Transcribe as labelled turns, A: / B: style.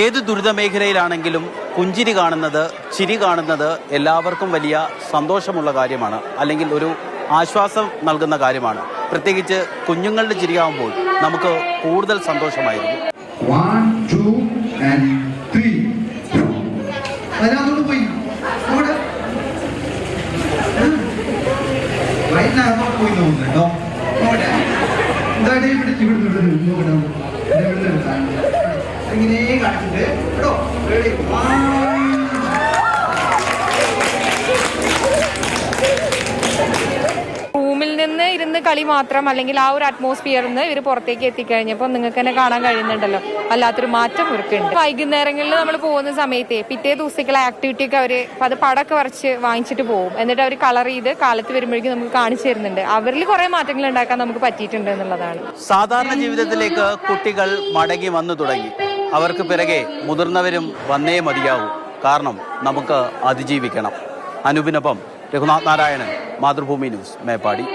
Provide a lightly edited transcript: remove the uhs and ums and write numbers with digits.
A: ഏത് ദുരിതമേഖലയിലാണെങ്കിലും പുഞ്ചിരി കാണുന്നത്, ചിരി കാണുന്നത് എല്ലാവർക്കും വലിയ സന്തോഷമുള്ള കാര്യമാണ്, അല്ലെങ്കിൽ ഒരു ആശ്വാസം നൽകുന്ന കാര്യമാണ്. പ്രത്യേകിച്ച് കുഞ്ഞുങ്ങളുടെ ചിരിയാവുമ്പോൾ നമുക്ക് കൂടുതൽ സന്തോഷമായിരിക്കും.
B: ഇങ്ങനെ കാണിച്ചിട്ട്
C: റൂമിൽ നിന്ന് ഇരുന്ന് കളി മാത്രം, അല്ലെങ്കിൽ ആ ഒരു അറ്റ്മോസ്ഫിയറിൽ നിന്ന് ഇവർ പുറത്തേക്ക് എത്തിക്കഴിഞ്ഞപ്പോൾ നിങ്ങൾക്ക് തന്നെ കാണാൻ കഴിയുന്നുണ്ടല്ലോ, വല്ലാത്തൊരു മാറ്റം ഇവർക്കുണ്ട്. വൈകുന്നേരങ്ങളിൽ നമ്മൾ പോകുന്ന സമയത്തെ പിറ്റേ ദിവസത്തേക്കുള്ള ആക്ടിവിറ്റി ഒക്കെ അവർ അത് പടമൊക്കെ വരച്ച് വാങ്ങിച്ചിട്ട് പോകും. എന്നിട്ട് അവർ കളർ ചെയ്ത് കാലത്ത് വരുമ്പോഴേക്കും നമുക്ക് കാണിച്ചു തരുന്നുണ്ട്. അവരിൽ കുറെ മാറ്റങ്ങൾ ഉണ്ടാക്കാൻ നമുക്ക് പറ്റിയിട്ടുണ്ട് എന്നുള്ളതാണ്.
A: സാധാരണ ജീവിതത്തിലേക്ക് കുട്ടികൾ മടങ്ങി വന്നു തുടങ്ങി. അവർക്ക് പിറകെ മുതിർന്നവരും വന്നേ മതിയാവൂ. കാരണം നമുക്ക് അതിജീവിക്കണം. അനൂപിനൊപ്പം രഘുനാഥ് നാരായണൻ, മാതൃഭൂമി ന്യൂസ്, മേപ്പാടി.